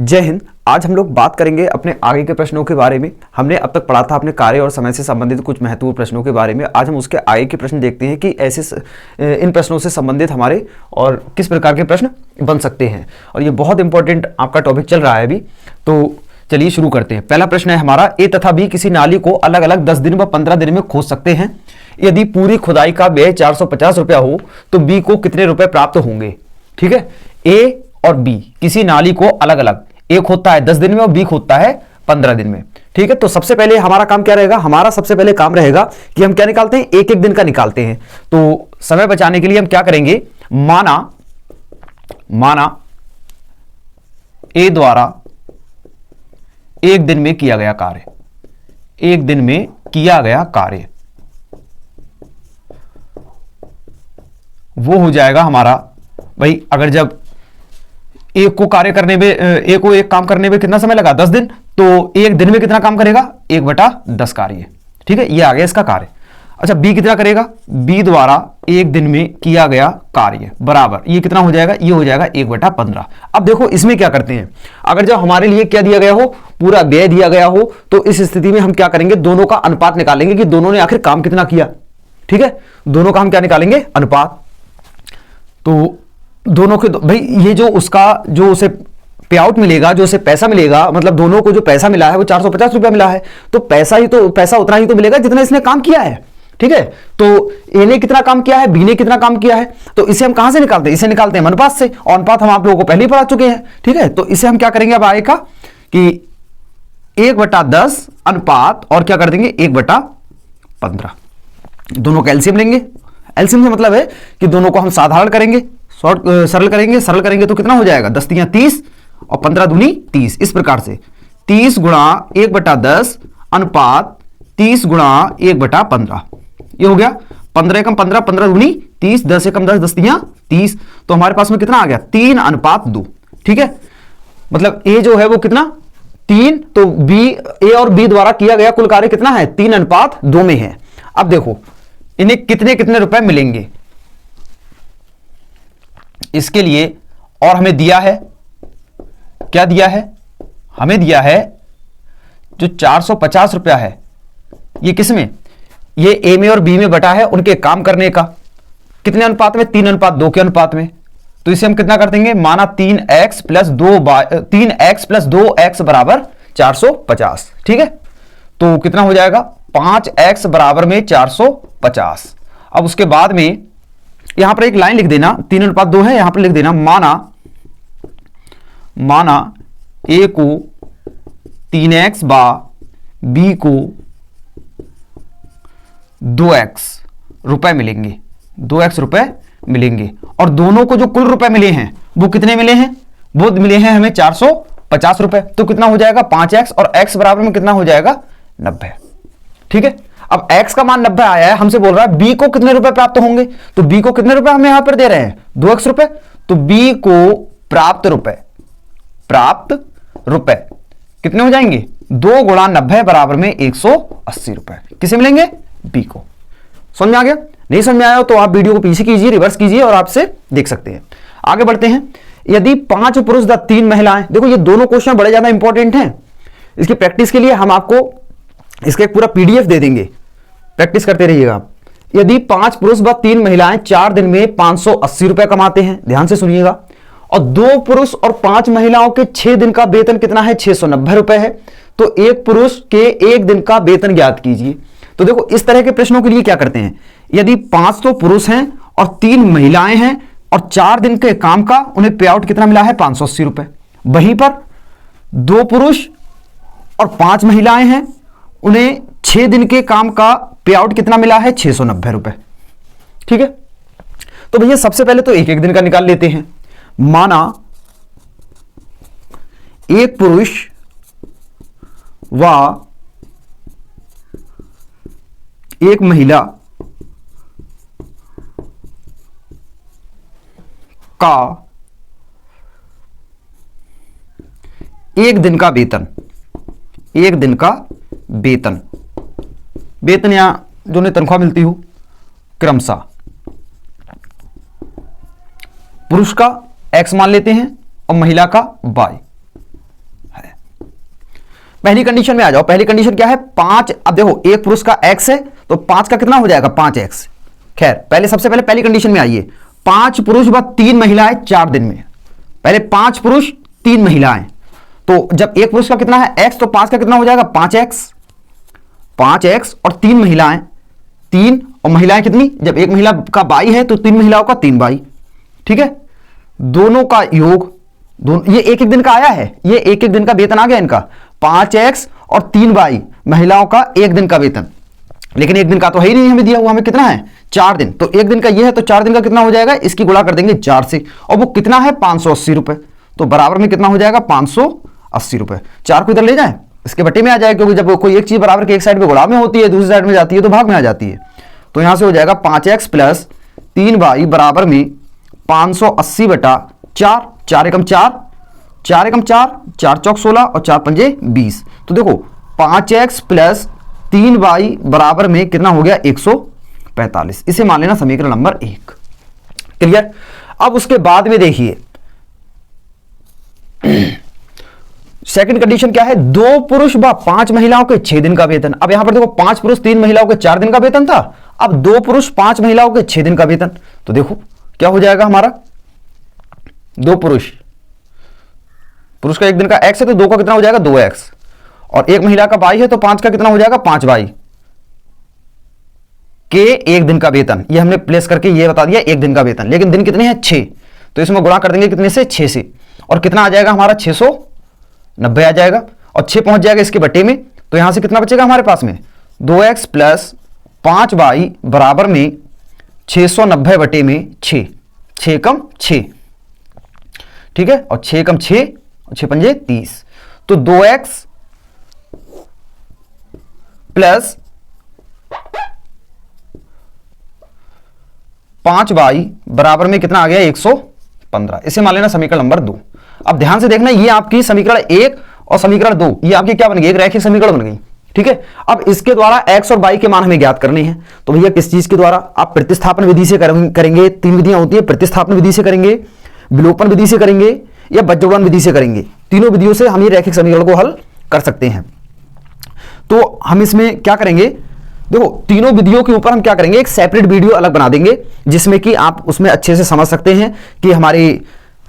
जय हिंद। आज हम लोग बात करेंगे अपने आगे के प्रश्नों के बारे में। हमने अब तक पढ़ा था अपने कार्य और समय से संबंधित कुछ महत्वपूर्ण प्रश्नों के बारे में। आज हम उसके आगे के प्रश्न देखते हैं कि ऐसे इन प्रश्नों से संबंधित हमारे और किस प्रकार के प्रश्न बन सकते हैं। और ये बहुत इंपॉर्टेंट आपका टॉपिक चल रहा है अभी, तो चलिए शुरू करते हैं। पहला प्रश्न है हमारा, ए तथा बी किसी नाली को अलग अलग 10 दिन व 15 दिन में खोद सकते हैं। यदि पूरी खुदाई का व्यय 450 रुपया हो तो बी को कितने रुपए प्राप्त होंगे। ठीक है, ए और बी किसी नाली को अलग अलग, ए खोदता है 10 दिन में और बी खोदता है 15 दिन में। ठीक है, तो सबसे पहले हमारा काम क्या रहेगा, हमारा सबसे पहले काम रहेगा कि हम क्या निकालते हैं, एक एक दिन का निकालते हैं। तो समय बचाने के लिए हम क्या करेंगे, माना ए द्वारा एक दिन में किया गया कार्य, एक दिन में किया गया कार्य वो हो जाएगा हमारा, भाई अगर जब एक को कार्य करने में, एक को एक काम करने में कितना समय लगा, 10 दिन, तो एक दिन में कितना काम करेगा, 1/10 कार्य। ठीक है, ये आ गया इसका कार्य। अच्छा, बी कितना करेगा, बी द्वारा एक दिन में किया गया कार्य बराबर ये कितना हो जाएगा, ये हो जाएगा 1/15। अब देखो इसमें क्या करते हैं, अगर जब हमारे लिए क्या दिया गया हो, पूरा व्यय दिया गया हो, तो इस स्थिति में हम क्या करेंगे, दोनों का अनुपात निकालेंगे कि दोनों ने आखिर काम कितना किया। ठीक है, दोनों का हम क्या निकालेंगे, अनुपात। तो दोनों के भाई ये जो उसका जो उसे पे आउट मिलेगा, जो उसे पैसा मिलेगा, मतलब दोनों को जो पैसा मिला है वो 450 रुपया मिला है, तो पैसा उतना ही तो मिलेगा जितना इसने काम किया है। ठीक है, तो ए ने कितना काम किया है, बी ने कितना काम किया है, तो इसे हम कहां से निकालते हैं, इसे निकालते हैं अनुपात से, और अनुपात हम आप लोगों को पहले ही पढ़ा चुके हैं। ठीक है, तो इसे हम क्या करेंगे अब आएगा कि 1/10 अनुपात और क्या कर देंगे 1/15, दोनों का एलसीएम लेंगे। एलसीएम से मतलब है कि दोनों को हम साधारण करेंगे, सरल करेंगे तो कितना हो जाएगा, 10 तियां 30 और 15 दूनी 30। इस प्रकार से 30 गुणा 1/10 अनुपात 30 गुणा 1/15, ये हो गया 15 एकम 15, 15 दूनी 30, 10 एकम 10, 10 तियां 30। तो हमारे पास में कितना आ गया, 3:2। ठीक है, मतलब ए जो है वो कितना 3, तो बी, ए और बी द्वारा किया गया कुल कार्य कितना है, 3:2 में है। अब देखो इन्हें कितने कितने रुपए मिलेंगे इसके लिए, और हमें दिया है, क्या दिया है, हमें दिया है जो 450 रुपया है, ये किस में, ये ए में और बी में बटा है उनके काम करने का, कितने अनुपात में, 3:2 के अनुपात में। तो इसे हम कितना कर देंगे, माना 3x + 2x बराबर 450। ठीक है, तो कितना हो जाएगा, 5x बराबर में 450। अब उसके बाद में यहां पर एक लाइन लिख देना, 3:2 है, यहां पर लिख देना, माना ए को 3x बा बी को 2x रुपए मिलेंगे, 2x रुपए मिलेंगे, और दोनों को जो कुल रुपए मिले हैं वो कितने मिले हैं, वो मिले हैं हमें 450 रुपए। तो कितना हो जाएगा 5x, और x बराबर में कितना हो जाएगा 90। ठीक है, अब x का मान 90 आया है, हमसे बोल रहा है b को कितने रुपए प्राप्त होंगे, तो b को कितने रुपए हमें यहां पर दे रहे हैं, 2x रुपए, तो b को प्राप्त रुपए कितने हो जाएंगे, 2 गुणा 90 बराबर में 180 रुपए किसे मिलेंगे, b को। समझ में आ गया, नहीं समझ में आया तो आप वीडियो को पीछे कीजिए, रिवर्स कीजिए और आपसे देख सकते हैं। आगे बढ़ते हैं, यदि 5 पुरुष व 3 महिलाएं, देखो ये दोनों क्वेश्चन बड़े ज्यादा इंपॉर्टेंट हैं, इसकी प्रैक्टिस के लिए हम आपको इसका एक पूरा पीडीएफ दे देंगे, प्रैक्टिस करते रहिएगा आप। यदि 5 पुरुष व 3 महिलाएं 4 दिन में 580 रुपए कमाते हैं, ध्यान से सुनिएगा, और 2 पुरुष और 5 महिलाओं के 6 दिन का वेतन कितना है, 690 रुपए है, तो एक पुरुष के 1 दिन का वेतन ज्ञात कीजिए। तो देखो इस तरह के प्रश्नों के लिए क्या करते हैं, यदि 5 तो पुरुष हैं और 3 महिलाएं हैं और 4 दिन के काम का उन्हें पे आउट कितना मिला है, 580 रुपए। वहीं पर 2 पुरुष और 5 महिलाएं हैं, उन्हें 6 दिन के काम का पे आउट कितना मिला है, 690 रुपए। ठीक है, तो भैया सबसे पहले तो एक एक दिन का निकाल लेते हैं। माना एक पुरुष व एक महिला का एक दिन का वेतन, एक दिन का वेतन, वेतन या जो उन्हें तनख्वाह मिलती हो क्रमशः, पुरुष का x मान लेते हैं और महिला का y। पहली कंडीशन में आ जाओ। पहली कंडीशन क्या है, 5। अब देखो एक पुरुष का x है तो 5 का कितना हो जाएगा, 5x। खैर पहले सबसे पहले पहली कंडीशन में आइए, 5 पुरुष व 3 महिलाएं 4 दिन में। पहले 5 पुरुष 3 महिलाएं, तो जब एक पुरुष का कितना है x, तो 5 का कितना हो जाएगा 5x और 3 महिलाएं, 3 और महिलाएं कितनी, जब एक महिला का बाई है तो 3 महिलाओं का 3 बाई। ठीक है, दोनों का योग, दोनों ये एक एक दिन का आया है, ये एक एक दिन का वेतन आ गया इनका, 5x और 3 बाई महिलाओं का एक दिन का वेतन। लेकिन एक दिन का तो है ही नहीं हमें दिया हुआ, हमें कितना है 4 दिन, तो एक दिन का ये है तो 4 दिन का कितना हो जाएगा, इसकी गुणा कर देंगे 4 से, और वो कितना है 580 रुपए, तो बराबर में कितना हो जाएगा 580 रुपए। 4 को इधर ले जाए, इसके बट्टे में आ जाएगा, क्योंकि जब कोई एक चीज बराबर के एक साइड में गुणा में होती है, दूसरी साइड में जाती है तो भाग में आ जाती है। तो यहां से हो जाएगा 5x प्लस 3 बाई बराबर में 580 बटा 4, 4 एकम 4, 4 एकम 4, 4 चौक 16 और 4 पंजे 20। तो देखो 5x प्लस 3 बाई बराबर में कितना हो गया 145। इसे मान लेना समीकरण नंबर 1। क्लियर। अब उसके बाद में देखिए सेकंड कंडीशन क्या है, 2 पुरुष व 5 महिलाओं के 6 दिन का वेतन। अब यहां पर देखो 5 पुरुष 3 महिलाओं के 4 दिन का वेतन था, अब 2 पुरुष 5 महिलाओं के 6 दिन का वेतन। तो देखो क्या हो जाएगा हमारा, 2 पुरुष का 1 दिन का x है तो 2 का कितना हो जाएगा 2x, और एक महिला का बाई है तो 5 का कितना हो जाएगा 5 बाई के 1 दिन का वेतन। ये हमने प्लेस करके ये बता दिया 1 दिन का वेतन, लेकिन दिन कितने हैं 6, तो इसमें गुणा कर देंगे कितने से 6 से, और कितना आ जाएगा हमारा 690 आ जाएगा, और 6 पहुंच जाएगा इसके बट्टे में, तो यहां से कितना बचेगा हमारे पास में 2x प्लस 5 बाई बराबर में 690 बटे में 6, 6 कम 6। ठीक है, और 6 कम 6 और 6 पंजे 30, तो 2x प्लस 5 बाई बराबर में कितना आ गया 115। इसे मान लेना समीकरण नंबर 2। अब ध्यान से देखना, ये आपकी समीकरण 1 और समीकरण 2 ये आपकी क्या बन गई, एक रैखिक समीकरण बन गई। ठीक है, अब इसके द्वारा x और y के मान हमें ज्ञात करने हैं, तो भैया किस चीज के द्वारा, आप प्रतिस्थापन विधि से करेंगे। 3 विधियां होती है, प्रतिस्थापन विधि से करेंगे, विलोपन विधि से करेंगे या बज्रगुणन विधि से करेंगे। तीनों विधियों से हम ये रैखिक समीकरण को हल कर सकते हैं। तो हम इसमें क्या करेंगे, देखो तीनों विधियों के ऊपर हम क्या करेंगे, एक सेपरेट वीडियो अलग बना देंगे, जिसमें कि आप उसमें अच्छे से समझ सकते हैं कि हमारी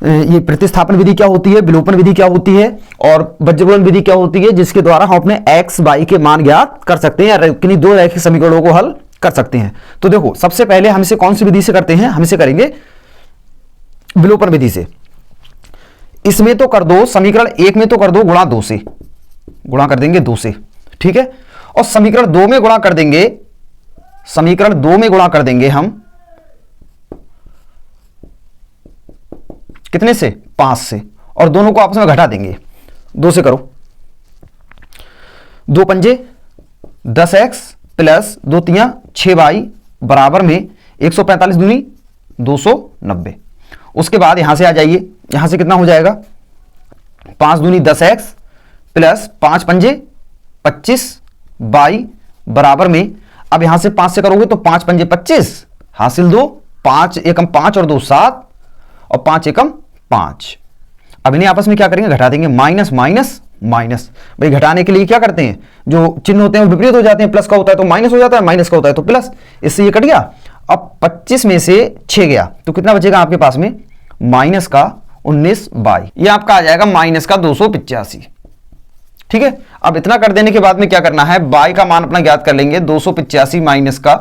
ये प्रतिस्थापन विधि क्या होती है, विलोपन विधि क्या होती है और बज्रगुणन विधि क्या होती है, जिसके द्वारा हम अपने x y के मान ज्ञात कर सकते हैं, किन्हीं 2 रैखिक समीकरणों को हल कर सकते हैं। तो देखो सबसे पहले हम इसे कौन सी विधि से करते हैं, हम इसे करेंगे विलोपन विधि से। इसमें तो कर दो, समीकरण 1 में तो कर दो गुणा 2 से, गुणा कर देंगे 2 से। ठीक है, और समीकरण 2 में गुणा कर देंगे, समीकरण 2 में गुणा कर देंगे हम कितने से 5 से, और दोनों को आपस में घटा देंगे, 2 से करो, 2 पंजे 10x प्लस 2 तियां 6 बाई बराबर में 145 दूनी 290। उसके बाद यहां से आ जाइए, यहां से कितना हो जाएगा 5 दूनी 10x प्लस 5 पंजे 25 बाई बराबर में, अब यहां से 5 से करोगे तो 5 पंजे 25 हासिल 2, 5 एकम 5 और 2 7 और 5 एकम 5। अब इन्हें आपस में क्या करेंगे, घटा देंगे, माइनस माइनस माइनस। भाई घटाने के लिए क्या करते हैं, जो चिन्ह होते हैं वो विपरीत हो जाते हैं, प्लस का होता है तो माइनस हो जाता है, माइनस का होता है तो प्लस, इससे ये कट गया। अब 25 में से 6 गया तो कितना बचेगा आपके पास में, माइनस का 19 बाई, ये आपका आ जाएगा माइनस का 285। ठीक है, अब इतना कर देने के बाद में क्या करना है, बाई का मान अपना ज्ञात कर लेंगे, 285 माइनस का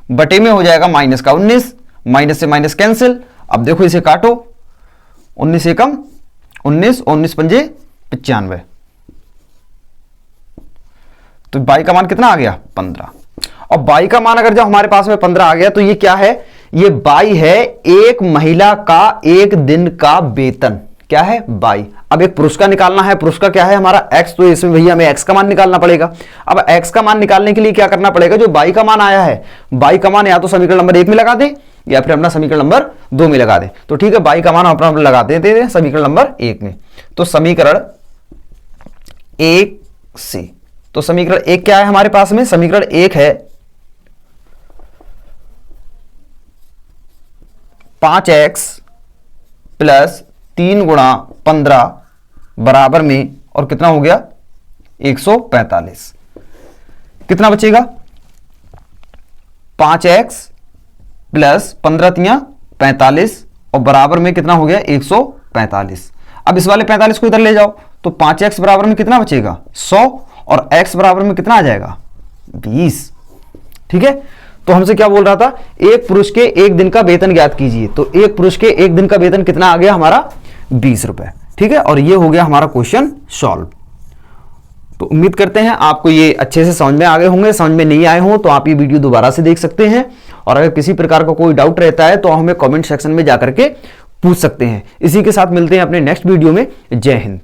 बटे में हो जाएगा माइनस का 19, माइनस से माइनस कैंसिल। अब देखो इसे काटो, 19 एकम 19, 19 पंजे 95, तो बाई का मान कितना आ गया 15। और बाई का मान अगर जब हमारे पास में 15 आ गया तो ये क्या है, ये बाई है एक महिला का 1 दिन का वेतन। क्या है बाई। अब एक पुरुष का निकालना है, पुरुष का क्या है हमारा x, तो इसमें भैया हमें x का मान निकालना पड़ेगा। अब x का मान निकालने के लिए क्या करना पड़ेगा, जो बाई का मान आया है, बाई का मान या तो समीकरण नंबर 1 में लगा दे या फिर अपना समीकरण नंबर 2 में लगा दे। तो ठीक है, बाई का मान अपना लगा देते हैं समीकरण नंबर 1 में। तो समीकरण 1 से, तो समीकरण 1 क्या है हमारे पास में, समीकरण 1 है 5x प्लस 3 गुणा 15 बराबर में, और कितना हो गया 145। कितना बचेगा? 5x प्लस 15 तियां 45 और बराबर में कितना हो गया? 145। अब इस वाले 45 को इधर ले जाओ तो 5x बराबर में कितना बचेगा? 100 और x बराबर में कितना आ जाएगा? 20। ठीक है, तो हमसे क्या बोल रहा था? एक पुरुष के एक दिन का वेतन ज्ञात कीजिए। तो एक पुरुष के एक दिन का वेतन कितना आ गया हमारा? 20 रुपए। ठीक है, और ये हो गया हमारा क्वेश्चन सॉल्व। तो उम्मीद करते हैं आपको ये अच्छे से समझ में आ गए होंगे। समझ में नहीं आए हो तो आप ये वीडियो दोबारा से देख सकते हैं, और अगर किसी प्रकार का कोई डाउट रहता है तो हमें कमेंट सेक्शन में जाकर के पूछ सकते हैं। इसी के साथ मिलते हैं अपने नेक्स्ट वीडियो में। जय हिंद।